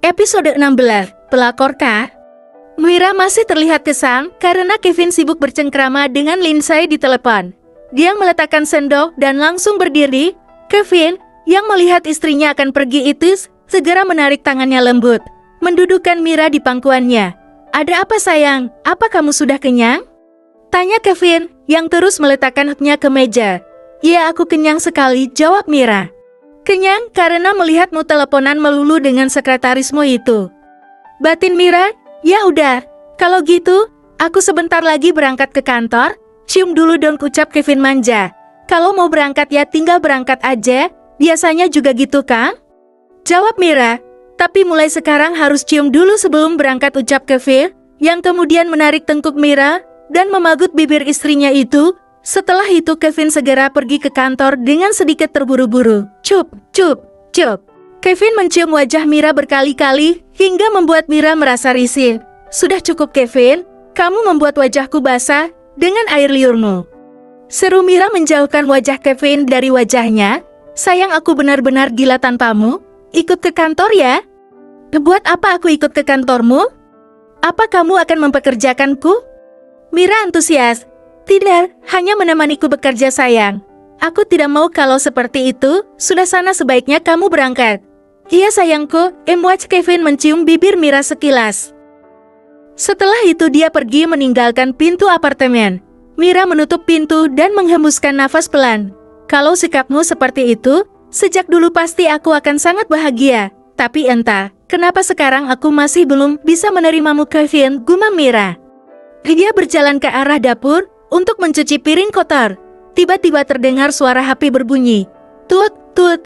Episode 16, Pelakor Kah? Mira masih terlihat kesal karena Kevin sibuk bercengkrama dengan Lindsay di telepon. Dia meletakkan sendok dan langsung berdiri. Kevin, yang melihat istrinya akan pergi itu, segera menarik tangannya lembut, mendudukkan Mira di pangkuannya. "Ada apa sayang? Apa kamu sudah kenyang?" tanya Kevin, yang terus meletakkannya ke meja. "Ya, aku kenyang sekali," jawab Mira. "Kenyang karena melihatmu teleponan melulu dengan sekretarismu itu." Batin Mira, "Ya udah, kalau gitu, aku sebentar lagi berangkat ke kantor." "Cium dulu dong," ucap Kevin manja. "Kalau mau berangkat ya tinggal berangkat aja, biasanya juga gitu kan?" jawab Mira. "Tapi mulai sekarang harus cium dulu sebelum berangkat," ucap Kevin, yang kemudian menarik tengkuk Mira dan memagut bibir istrinya itu. Setelah itu Kevin segera pergi ke kantor dengan sedikit terburu-buru. Cup, cup, cup. Kevin mencium wajah Mira berkali-kali hingga membuat Mira merasa risih. "Sudah cukup Kevin, kamu membuat wajahku basah dengan air liurmu," seru Mira menjauhkan wajah Kevin dari wajahnya. "Sayang, aku benar-benar gila tanpamu. Ikut ke kantor ya." "Buat apa aku ikut ke kantormu? Apa kamu akan mempekerjakanku?" Mira antusias. "Tidak, hanya menemaniku bekerja sayang. Aku tidak mau kalau seperti itu, sudah sana sebaiknya kamu berangkat." "Iya sayangku," emwaj Kevin mencium bibir Mira sekilas. Setelah itu dia pergi meninggalkan pintu apartemen. Mira menutup pintu dan menghembuskan nafas pelan. "Kalau sikapmu seperti itu, sejak dulu pasti aku akan sangat bahagia. Tapi entah, kenapa sekarang aku masih belum bisa menerimamu Kevin," gumam Mira. Dia berjalan ke arah dapur untuk mencuci piring kotor. Tiba-tiba terdengar suara HP berbunyi. Tut, tut,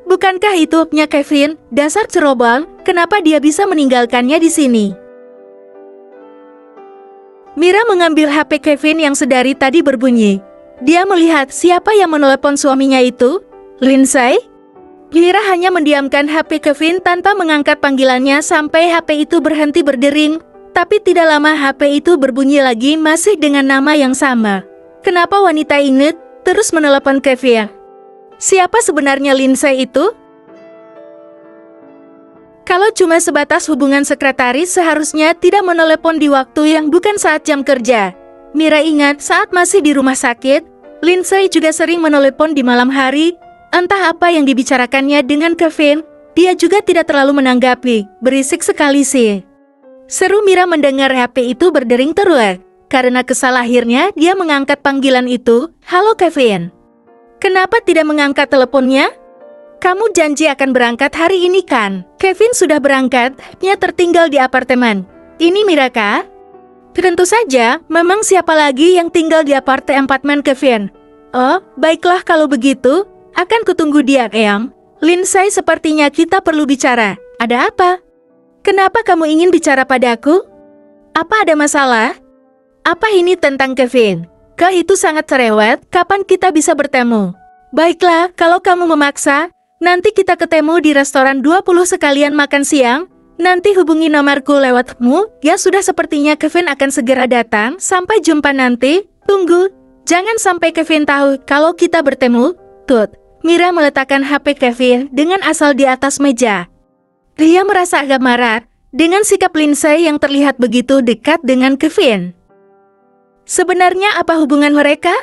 bukankah itu HP-nya Kevin? Dasar cerobong, kenapa dia bisa meninggalkannya di sini? Mira mengambil HP Kevin yang sedari tadi berbunyi. Dia melihat siapa yang menelepon suaminya itu. Lindsay? Mira hanya mendiamkan HP Kevin tanpa mengangkat panggilannya sampai HP itu berhenti berdering. Tapi tidak lama HP itu berbunyi lagi masih dengan nama yang sama. Kenapa wanita ini terus menelepon Kevin? Siapa sebenarnya Lindsay itu? Kalau cuma sebatas hubungan sekretaris seharusnya tidak menelepon di waktu yang bukan saat jam kerja. Mira ingat saat masih di rumah sakit, Lindsay juga sering menelepon di malam hari. Entah apa yang dibicarakannya dengan Kevin, dia juga tidak terlalu menanggapi, berisik sekali sih. Seru Mira mendengar HP itu berdering terus. Karena kesal akhirnya dia mengangkat panggilan itu. "Halo Kevin." "Kenapa tidak mengangkat teleponnya? Kamu janji akan berangkat hari ini kan?" Kevin sudah berangkat, dia tertinggal di apartemen. "Ini Mira kah?" "Tentu saja, memang siapa lagi yang tinggal di apartemen Kevin?" "Oh, baiklah kalau begitu, akan kutunggu dia, Eyang. Lindsay, sepertinya kita perlu bicara." "Ada apa? Kenapa kamu ingin bicara padaku? Apa ada masalah?" "Apa ini tentang Kevin? Kau itu sangat cerewet, kapan kita bisa bertemu?" "Baiklah, kalau kamu memaksa, nanti kita ketemu di restoran 20 sekalian makan siang. Nanti hubungi nomorku lewatmu." "Ya sudah, sepertinya Kevin akan segera datang. Sampai jumpa nanti." "Tunggu, jangan sampai Kevin tahu kalau kita bertemu." Tut, Mira meletakkan HP Kevin dengan asal di atas meja. Dia merasa agak marah dengan sikap Lindsay yang terlihat begitu dekat dengan Kevin. Sebenarnya apa hubungan mereka?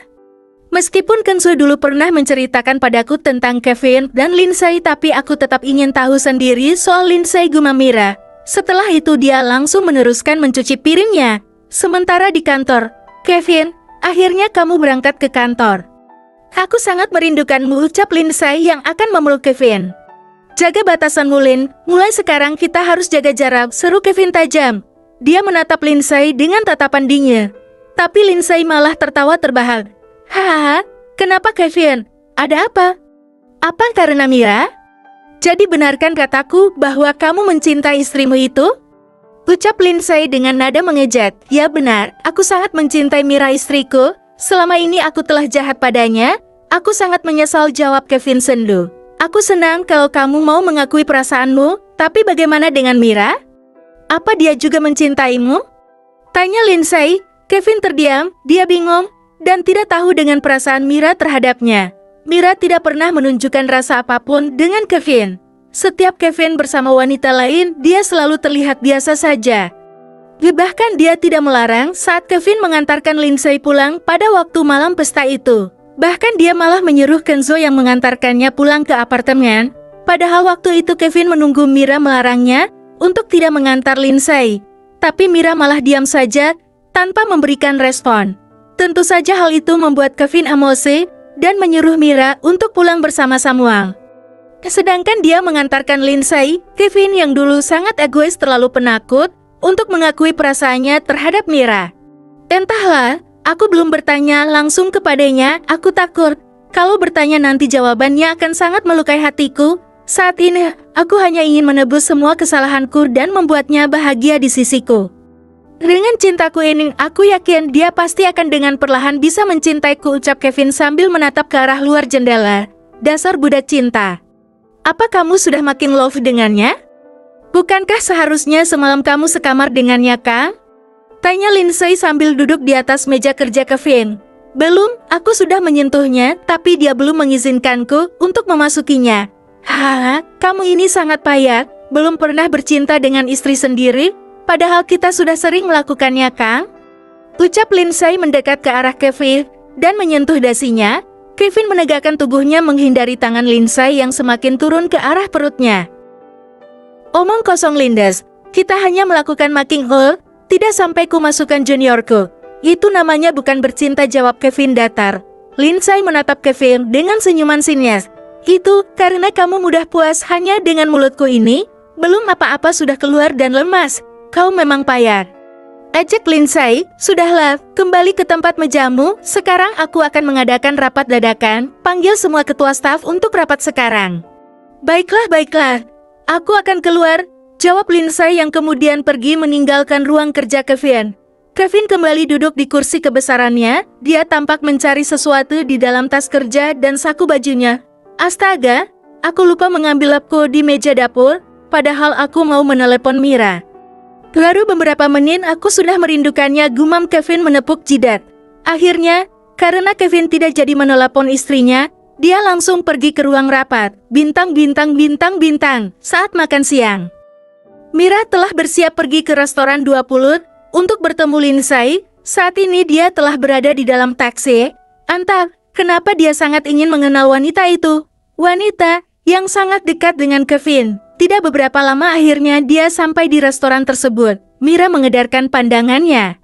Meskipun Kenzo dulu pernah menceritakan padaku tentang Kevin dan Lindsay, tapi aku tetap ingin tahu sendiri soal Lindsay, gumam Mira. Setelah itu dia langsung meneruskan mencuci piringnya. Sementara di kantor, "Kevin, akhirnya kamu berangkat ke kantor. Aku sangat merindukanmu," ucap Lindsay yang akan memeluk Kevin. "Jaga batasanmu, Lin. Mulai sekarang kita harus jaga jarak," seru Kevin tajam. Dia menatap Lindsay dengan tatapan dingin. Tapi Lindsay malah tertawa terbahak. "Hahaha, kenapa Kevin? Ada apa? Apa karena Mira? Jadi benarkan kataku bahwa kamu mencintai istrimu itu?" ucap Lindsay dengan nada mengejek. "Ya benar, aku sangat mencintai Mira istriku. Selama ini aku telah jahat padanya. Aku sangat menyesal," jawab Kevin sendu. "Aku senang kalau kamu mau mengakui perasaanmu, tapi bagaimana dengan Mira? Apa dia juga mencintaimu?" tanya Lindsay. Kevin terdiam, dia bingung, dan tidak tahu dengan perasaan Mira terhadapnya. Mira tidak pernah menunjukkan rasa apapun dengan Kevin. Setiap Kevin bersama wanita lain, dia selalu terlihat biasa saja. Bahkan dia tidak melarang saat Kevin mengantarkan Lindsay pulang pada waktu malam pesta itu. Bahkan dia malah menyuruh Kenzo yang mengantarkannya pulang ke apartemen. Padahal waktu itu Kevin menunggu Mira melarangnya untuk tidak mengantar Lindsay. Tapi Mira malah diam saja tanpa memberikan respon. Tentu saja hal itu membuat Kevin emosi dan menyuruh Mira untuk pulang bersama Samuel. Sedangkan dia mengantarkan Lindsay, Kevin yang dulu sangat egois terlalu penakut untuk mengakui perasaannya terhadap Mira. Entahlah, aku belum bertanya langsung kepadanya, aku takut kalau bertanya nanti jawabannya akan sangat melukai hatiku. Saat ini, aku hanya ingin menebus semua kesalahanku dan membuatnya bahagia di sisiku. Dengan cintaku ini, aku yakin dia pasti akan dengan perlahan bisa mencintaiku, ucap Kevin sambil menatap ke arah luar jendela. Dasar budak cinta. Apa kamu sudah makin love dengannya? Bukankah seharusnya semalam kamu sekamar dengannya, Kang? Tanya Lindsay sambil duduk di atas meja kerja Kevin. Belum, aku sudah menyentuhnya, tapi dia belum mengizinkanku untuk memasukinya. Haha, kamu ini sangat payah, belum pernah bercinta dengan istri sendiri, padahal kita sudah sering melakukannya, Kang? Ucap Lindsay mendekat ke arah Kevin dan menyentuh dasinya. Kevin menegakkan tubuhnya menghindari tangan Lindsay yang semakin turun ke arah perutnya. Omong kosong Lindes, kita hanya melakukan making out, tidak sampai ku masukkan juniorku. Itu namanya bukan bercinta, jawab Kevin datar. Lindsay menatap Kevin dengan senyuman sinis. Itu karena kamu mudah puas hanya dengan mulutku ini, belum apa-apa sudah keluar dan lemas. Kau memang payah. Ajak Lindsay, sudahlah, kembali ke tempat mejamu, sekarang aku akan mengadakan rapat dadakan, panggil semua ketua staf untuk rapat sekarang. Baiklah, baiklah. Aku akan keluar, jawab Lindsay yang kemudian pergi meninggalkan ruang kerja Kevin. Kevin kembali duduk di kursi kebesarannya, dia tampak mencari sesuatu di dalam tas kerja dan saku bajunya. Astaga, aku lupa mengambil lapku di meja dapur, padahal aku mau menelepon Mira. Baru beberapa menit aku sudah merindukannya, gumam Kevin menepuk jidat. Akhirnya, karena Kevin tidak jadi menelepon istrinya, dia langsung pergi ke ruang rapat. Bintang, bintang, bintang, bintang. Saat makan siang, Mira telah bersiap pergi ke restoran 20 untuk bertemu Lindsay. Saat ini dia telah berada di dalam taksi. Entah kenapa dia sangat ingin mengenal wanita itu. Wanita yang sangat dekat dengan Kevin. Tidak beberapa lama akhirnya dia sampai di restoran tersebut. Mira mengedarkan pandangannya.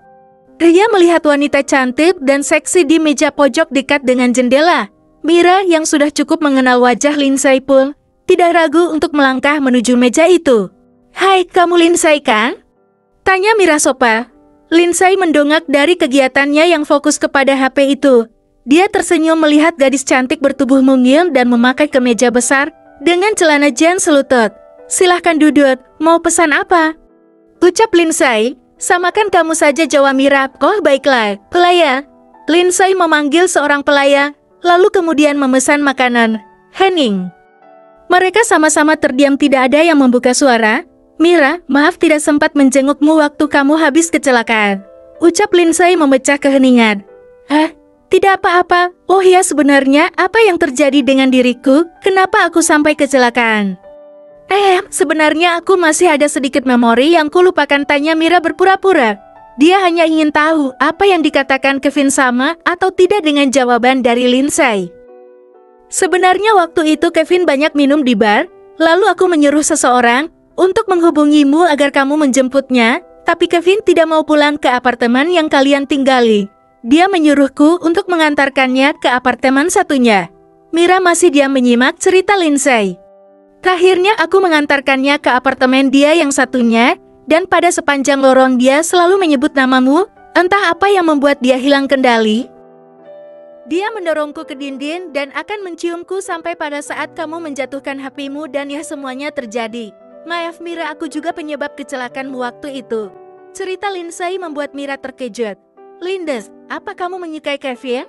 Dia melihat wanita cantik dan seksi di meja pojok dekat dengan jendela. Mira yang sudah cukup mengenal wajah Lindsay pun tidak ragu untuk melangkah menuju meja itu. Hai, kamu Lindsay kan? Tanya Mira sopa. Lindsay mendongak dari kegiatannya yang fokus kepada HP itu. Dia tersenyum melihat gadis cantik bertubuh mungil dan memakai kemeja besar dengan celana jeans selutut. Silahkan duduk, mau pesan apa? Ucap Lindsay. Samakan kamu saja, jawab Mira. Oh baiklah, pelayan. Lindsay memanggil seorang pelayan, lalu kemudian memesan makanan. Henning. Mereka sama-sama terdiam, tidak ada yang membuka suara. Mira, maaf tidak sempat menjengukmu waktu kamu habis kecelakaan. Ucap Lindsay memecah keheningan. Hah? Tidak apa-apa. Oh ya, sebenarnya apa yang terjadi dengan diriku? Kenapa aku sampai kecelakaan? Sebenarnya aku masih ada sedikit memori yang kulupakan, tanya Mira berpura-pura. Dia hanya ingin tahu apa yang dikatakan Kevin sama atau tidak dengan jawaban dari Lindsay. Sebenarnya waktu itu Kevin banyak minum di bar, lalu aku menyuruh seseorang untuk menghubungimu agar kamu menjemputnya, tapi Kevin tidak mau pulang ke apartemen yang kalian tinggali. Dia menyuruhku untuk mengantarkannya ke apartemen satunya. Mira masih diam menyimak cerita Lindsay. Terakhirnya aku mengantarkannya ke apartemen dia yang satunya, dan pada sepanjang lorong dia selalu menyebut namamu, entah apa yang membuat dia hilang kendali. Dia mendorongku ke dinding dan akan menciumku sampai pada saat kamu menjatuhkan HP-mu dan ya semuanya terjadi. Maaf Mira, aku juga penyebab kecelakaanmu waktu itu. Cerita Lindsay membuat Mira terkejut. Lindes, apa kamu menyukai Kevin?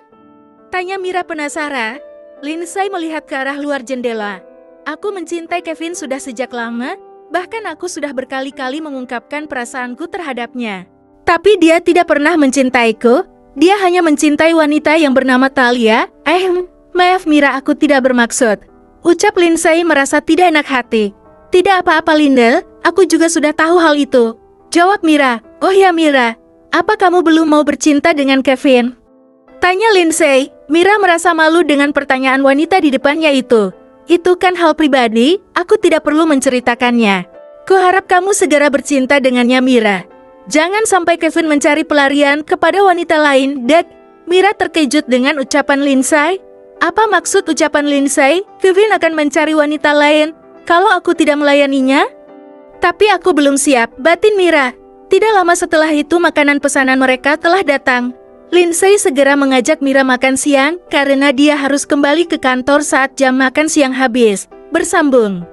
Tanya Mira penasaran. Lindsay melihat ke arah luar jendela. Aku mencintai Kevin sudah sejak lama, bahkan aku sudah berkali-kali mengungkapkan perasaanku terhadapnya. Tapi dia tidak pernah mencintaiku, dia hanya mencintai wanita yang bernama Talia. Maaf Mira, aku tidak bermaksud. Ucap Lindsay merasa tidak enak hati. Tidak apa-apa Linda, aku juga sudah tahu hal itu. Jawab Mira. Oh ya Mira, apa kamu belum mau bercinta dengan Kevin? Tanya Lindsay. Mira merasa malu dengan pertanyaan wanita di depannya itu. Itu kan hal pribadi, aku tidak perlu menceritakannya. Kuharap kamu segera bercinta dengannya Mira. Jangan sampai Kevin mencari pelarian kepada wanita lain, Dek. Mira terkejut dengan ucapan Lindsay. Apa maksud ucapan Lindsay? Kevin akan mencari wanita lain kalau aku tidak melayaninya? Tapi aku belum siap, batin Mira. Tidak lama setelah itu makanan pesanan mereka telah datang. Lindsay segera mengajak Mira makan siang karena dia harus kembali ke kantor saat jam makan siang habis. Bersambung.